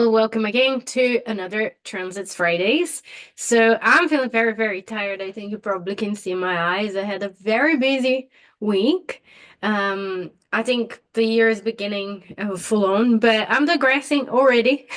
Well, welcome again to another Transits Fridays. So I'm feeling very, very tired. I think you probably can see my eyes. I had a very busy week. I think the year is beginning full on, but I'm digressing already.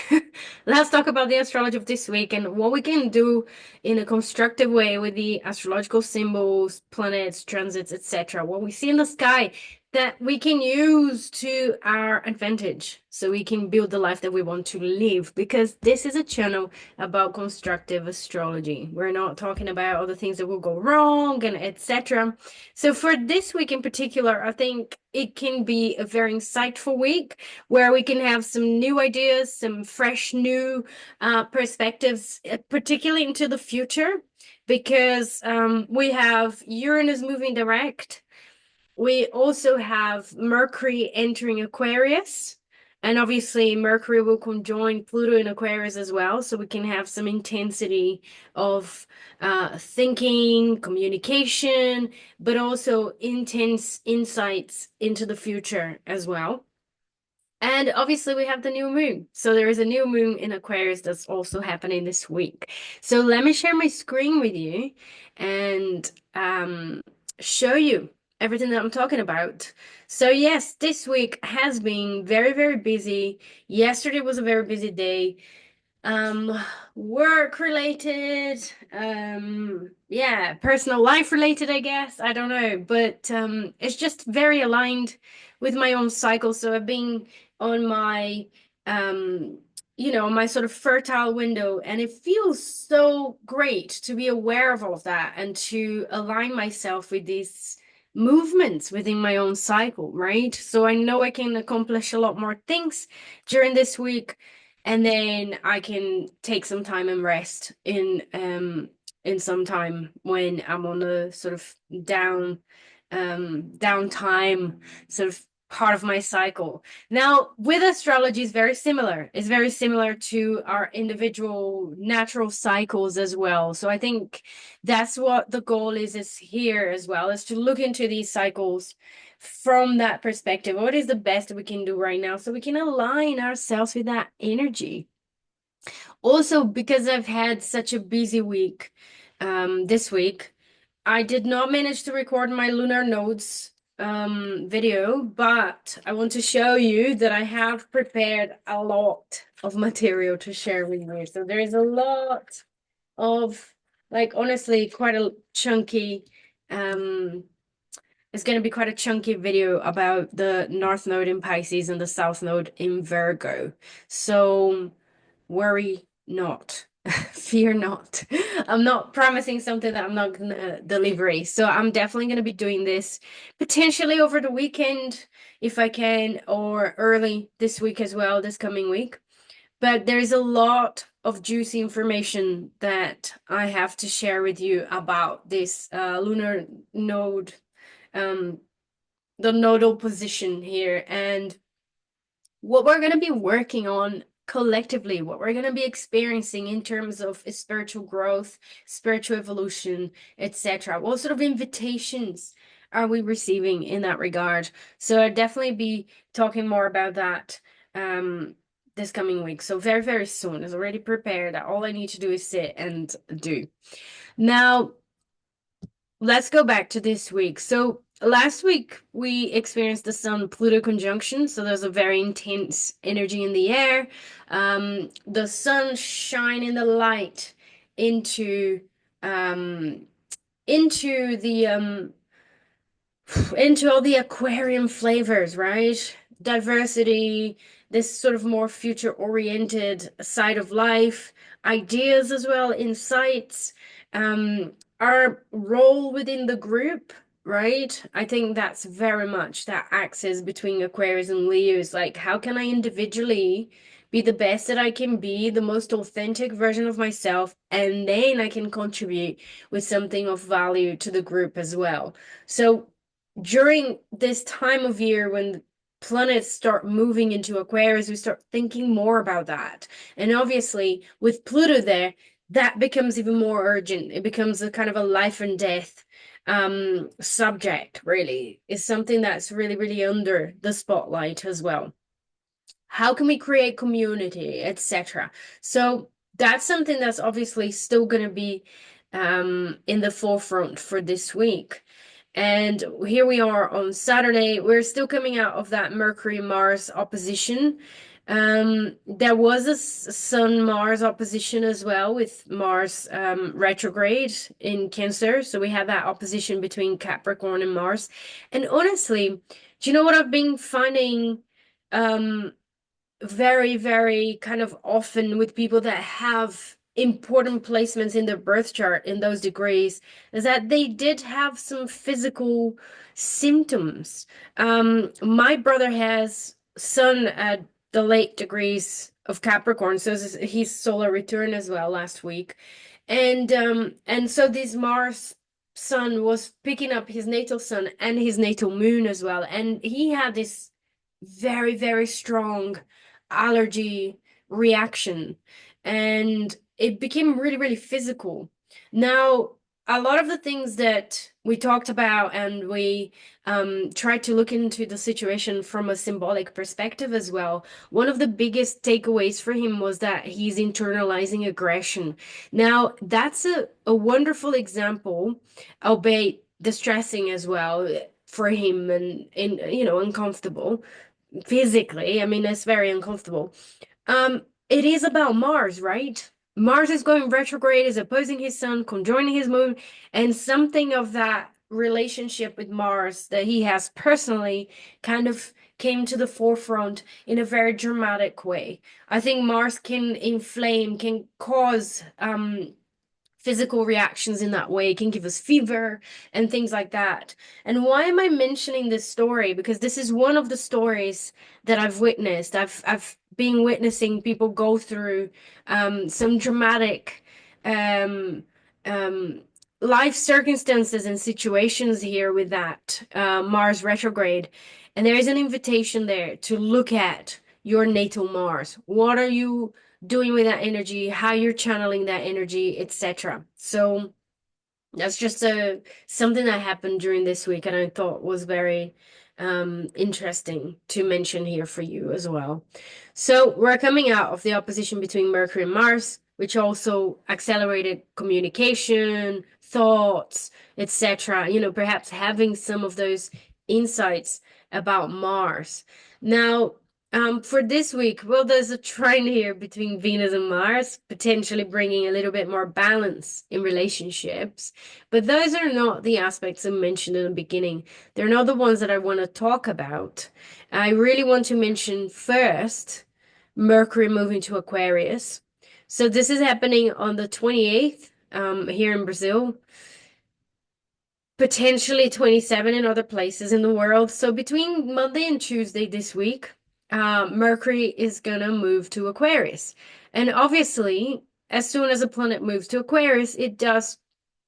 Let's talk about the astrology of this week and what we can do in a constructive way with the astrological symbols, planets, transits, etc. What we see in the sky that we can use to our advantage so we can build the life that we want to live, because this is a channel about constructive astrology. We're not talking about all the things that will go wrong and etc. So for this week in particular, I think it can be a very insightful week where we can have some new ideas, some fresh new perspectives, particularly into the future, because we have Uranus moving direct. We also have Mercury entering Aquarius. And obviously, Mercury will conjoin Pluto in Aquarius as well. So we can have some intensity of thinking, communication, but also intense insights into the future as well. And obviously, we have the new moon. So there is a new moon in Aquarius that's also happening this week. So let me share my screen with you and show you everything that I'm talking about. So yes, this week has been very, very busy. Yesterday was a very busy day. Um, Work related, yeah, personal life related, I guess. I don't know, but it's just very aligned with my own cycle. So I've been on my um my sort of fertile window, and it feels so great to be aware of all of that and to align myself with these movements within my own cycle, right? So I know I can accomplish a lot more things during this week, and then I can take some time and rest in some time when I'm on a sort of downtime sort of part of my cycle. Now, with astrology is very similar. It's very similar to our individual natural cycles as well. So I think that's what the goal is here as well, is to look into these cycles from that perspective. What is the best we can do right now so we can align ourselves with that energy? Also, because I've had such a busy week this week, I did not manage to record my lunar nodes video, but I want to show you that I have prepared a lot of material to share with you. So there is a lot of, like, honestly, quite a chunky it's going to be quite a chunky video about the North Node in Pisces and the South Node in Virgo. So worry not. Fear not. I'm not promising something that I'm not gonna deliver. So I'm definitely gonna be doing this potentially over the weekend if I can, or early this week as well, this coming week. But there's a lot of juicy information that I have to share with you about this lunar node, um, the nodal position here, and what we're going to be working on collectively, what we're going to be experiencing in terms of spiritual growth, spiritual evolution, etc. What sort of invitations are we receiving in that regard? So I'll definitely be talking more about that this coming week. So very, very soon. It's already prepared. All I need to do is sit and do. Now, let's go back to this week. So last week we experienced the Sun-Pluto conjunction. So there's a very intense energy in the air. The sun shining the light into um into the into all the Aquarian flavors, right? Diversity, this sort of more future-oriented side of life, ideas as well, insights, our role within the group, right? I think that's very much that axis between Aquarius and Leos. Like, how can I individually be the best that I can be, the most authentic version of myself, and then I can contribute with something of value to the group as well. So during this time of year when planets start moving into Aquarius, we start thinking more about that. And obviously, with Pluto there, that becomes even more urgent. It becomes a kind of a life and death subject, really. It's something that's really, really under the spotlight as well. How can we create community, etc. So that's something that's obviously still going to be in the forefront for this week. And here we are on Saturday. We're still coming out of that Mercury-Mars opposition. There was a Sun-Mars opposition as well, with Mars retrograde in Cancer. So we had that opposition between Capricorn and Mars. And honestly, do you know what I've been finding very, very kind of often with people that have important placements in their birth chart in those degrees, is that they did have some physical symptoms. My brother has Sun at the late degrees of Capricorn, so he's solar return as well last week. And so this Mars Sun was picking up his natal Sun and his natal Moon as well. And he had this very, very strong allergy reaction, and it became really, really physical. Now, a lot of the things that we talked about, and we tried to look into the situation from a symbolic perspective as well. One of the biggest takeaways for him was that he's internalizing aggression. Now, that's a wonderful example, albeit distressing as well for him, and uncomfortable physically. I mean, it's very uncomfortable. It is about Mars, right? Mars is going retrograde, is opposing his sun, conjoining his moon, and something of that relationship with Mars that he has personally kind of came to the forefront in a very dramatic way. I think Mars can inflame, can cause physical reactions in that way. It can give us fever and things like that. And why am I mentioning this story? Because this is one of the stories that I've witnessed. I've been witnessing people go through some dramatic um, um, life circumstances and situations here with that Mars retrograde. And there is an invitation there to look at your natal Mars. What are you doing with that energy, how you're channeling that energy, etc. So that's just something that happened during this week, and I thought was very interesting to mention here for you as well. So we're coming out of the opposition between Mercury and Mars, which also accelerated communication, thoughts, etc. Perhaps having some of those insights about Mars. Now, for this week, well, there's a trine here between Venus and Mars, potentially bringing a little bit more balance in relationships. But those are not the aspects I mentioned in the beginning. They're not the ones that I want to talk about. I really want to mention first Mercury moving to Aquarius. So this is happening on the 28th here in Brazil, potentially 27 in other places in the world. So between Monday and Tuesday this week, Mercury is gonna move to Aquarius. And obviously, as soon as a planet moves to Aquarius, it does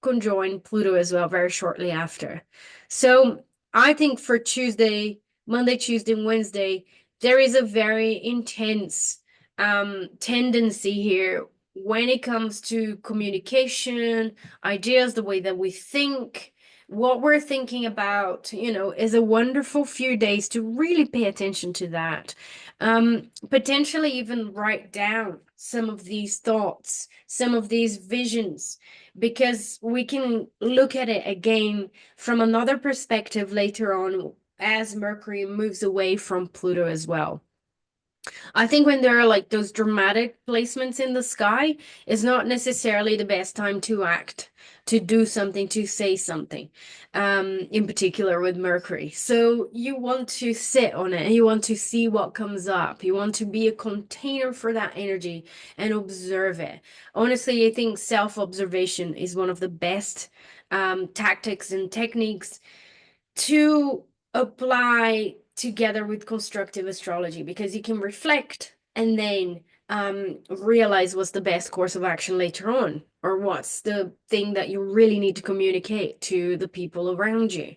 conjoin Pluto as well very shortly after. So I think for Tuesday, Monday, Tuesday, and Wednesday, there is a very intense tendency here when it comes to communication, ideas, the way that we think, what we're thinking about, is a wonderful few days to really pay attention to that. Potentially even write down some of these thoughts, some of these visions, because we can look at it again from another perspective later on as Mercury moves away from Pluto as well. I think when there are like those dramatic placements in the sky, it's not necessarily the best time to act, to do something, to say something, in particular with Mercury. So you want to sit on it and you want to see what comes up. You want to be a container for that energy and observe it. Honestly, I think self-observation is one of the best tactics and techniques to apply together with constructive astrology, because you can reflect and then realize what's the best course of action later on, or what's the thing that you really need to communicate to the people around you.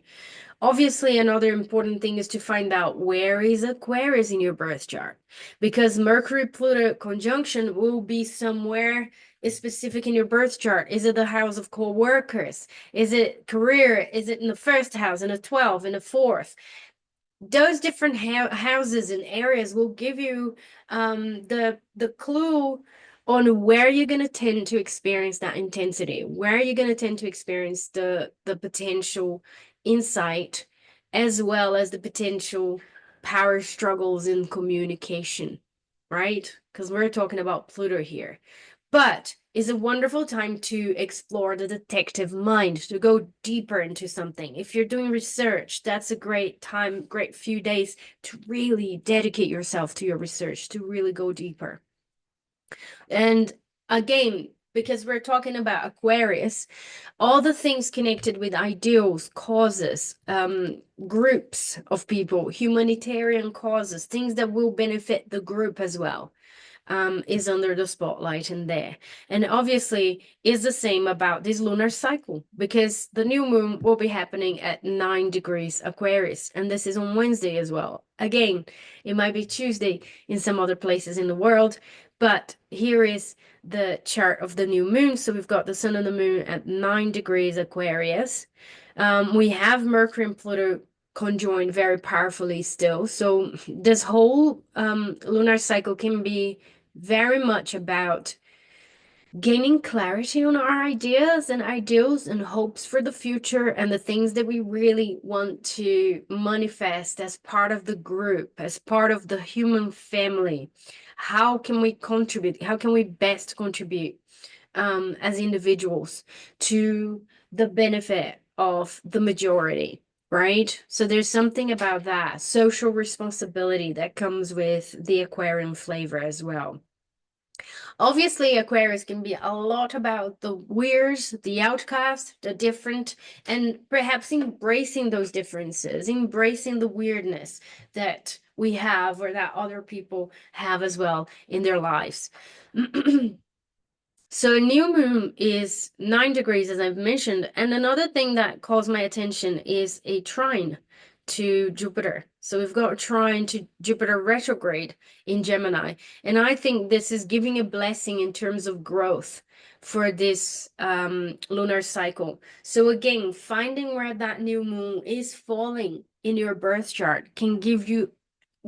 Obviously, another important thing is to find out where is Aquarius in your birth chart, because Mercury-Pluto conjunction will be somewhere specific in your birth chart. Is it the house of co-workers? Is it career? Is it in the first house, in a 12, in a fourth? those different houses and areas will give you the clue on where you're going to tend to experience that intensity, where you're going to tend to experience the potential insight, as well as the potential power struggles in communication, right? Because we're talking about Pluto here. But it's a wonderful time to explore the detective mind, to go deeper into something. If you're doing research, that's a great time, great few days to really dedicate yourself to your research, to really go deeper. And again, because we're talking about Aquarius, all the things connected with ideals, causes, groups of people, humanitarian causes, things that will benefit the group as well, is under the spotlight in there. And obviously is the same about this lunar cycle, because the new moon will be happening at 9 degrees Aquarius, and this is on Wednesday as well. Again, it might be Tuesday in some other places in the world, but here is the chart of the new moon. So we've got the sun and the moon at 9 degrees Aquarius. We have Mercury and Pluto conjoined very powerfully still. So this whole lunar cycle can be very much about gaining clarity on our ideas and ideals and hopes for the future and the things that we really want to manifest as part of the group, as part of the human family. How can we contribute? How can we best contribute as individuals to the benefit of the majority? Right? So there's something about that social responsibility that comes with the Aquarian flavor as well. Obviously, Aquarius can be a lot about the weirds, the outcast, the different, and perhaps embracing those differences, embracing the weirdness that we have or that other people have as well in their lives. So a new moon is 9 degrees, as I've mentioned. And another thing that calls my attention is a trine to Jupiter. So we've got a trine to Jupiter retrograde in Gemini. And I think this is giving a blessing in terms of growth for this lunar cycle. So again, finding where that new moon is falling in your birth chart can give you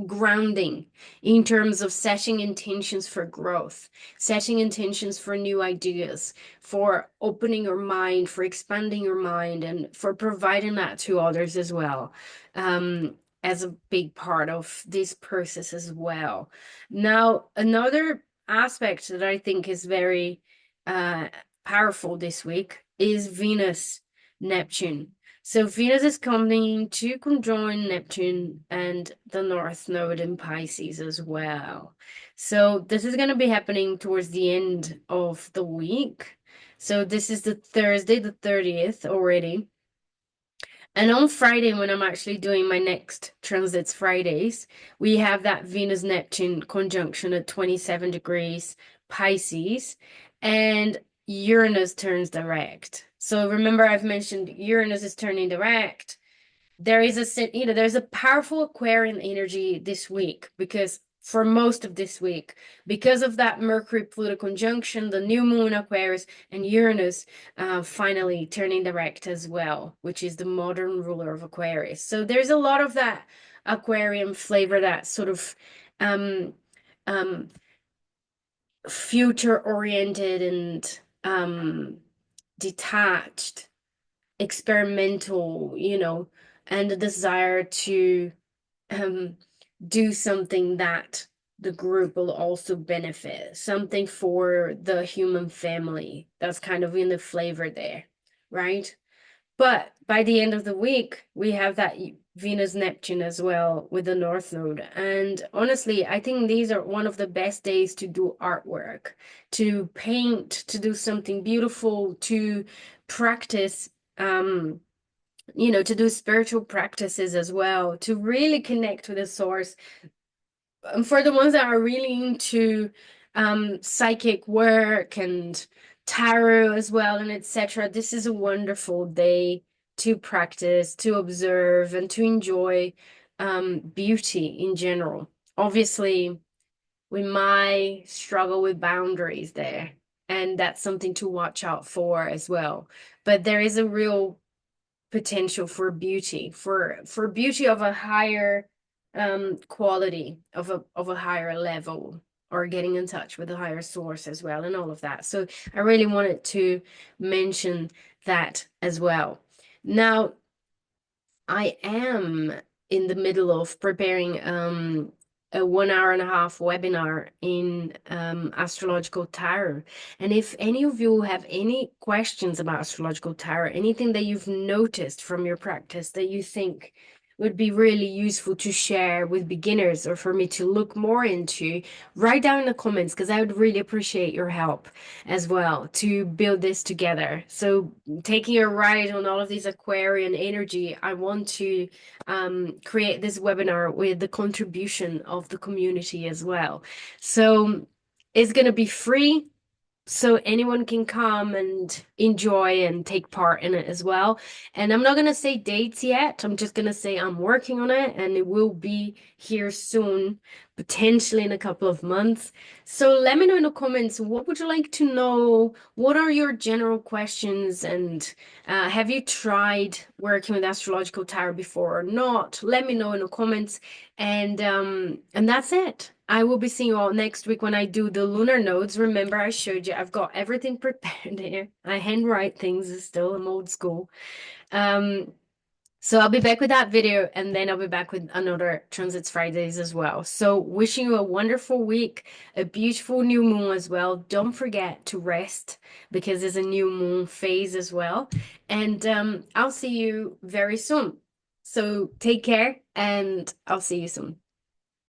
grounding in terms of setting intentions for growth, setting intentions for new ideas, for opening your mind, for expanding your mind, and for providing that to others as well, as a big part of this process as well. Now, another aspect that I think is very powerful this week is Venus Neptune. So Venus is coming to conjoin Neptune and the North Node in Pisces as well. So this is going to be happening towards the end of the week. So this is the Thursday, the 30th already. And on Friday, when I'm actually doing my next Transits Fridays, we have that Venus Neptune conjunction at 27 degrees Pisces, and Uranus turns direct. So remember, I've mentioned Uranus is turning direct. There is there's a powerful Aquarian energy this week, because for most of this week, because of that Mercury Pluto conjunction, the new moon Aquarius and Uranus finally turning direct as well, which is the modern ruler of Aquarius. So there's a lot of that Aquarian flavor, that sort of um, um, future oriented and detached, experimental, and the desire to um, do something that the group will also benefit, something for the human family. That's kind of in the flavor there, right? But by the end of the week, we have that Venus Neptune as well with the North Node. And honestly, I think these are one of the best days to do artwork, to paint, to do something beautiful, to practice, to do spiritual practices as well, to really connect with the source. And for the ones that are really into psychic work and tarot as well, and etc., this is a wonderful day to practice, to observe, and to enjoy beauty in general. Obviously, we might struggle with boundaries there, and that's something to watch out for as well. But there is a real potential for beauty, for beauty of a higher quality, of a higher level, or getting in touch with a higher source as well, and all of that. So I really wanted to mention that as well. Now, I am in the middle of preparing a 1 hour and a half webinar in astrological tarot. And if any of you have any questions about astrological tarot, anything that you've noticed from your practice that you think would be really useful to share with beginners or for me to look more into, write down in the comments because I would really appreciate your help as well to build this together. So taking a ride on all of this Aquarian energy, I want to create this webinar with the contribution of the community as well. So it's going to be free, so anyone can come and enjoy and take part in it as well. And I'm not going to say dates yet. I'm just going to say I'm working on it and it will be here soon, potentially in a couple of months. So let me know in the comments, what would you like to know? What are your general questions? And have you tried working with astrological tarot before or not? Let me know in the comments. And that's it. I will be seeing you all next week when I do the lunar nodes. Remember, I showed you I've got everything prepared here. I handwrite things still. I'm old school. Um, so I'll be back with that video, and then I'll be back with another Transits Fridays as well. So wishing you a wonderful week, a beautiful new moon as well. Don't forget to rest because there's a new moon phase as well. And I'll see you very soon. So take care, and I'll see you soon.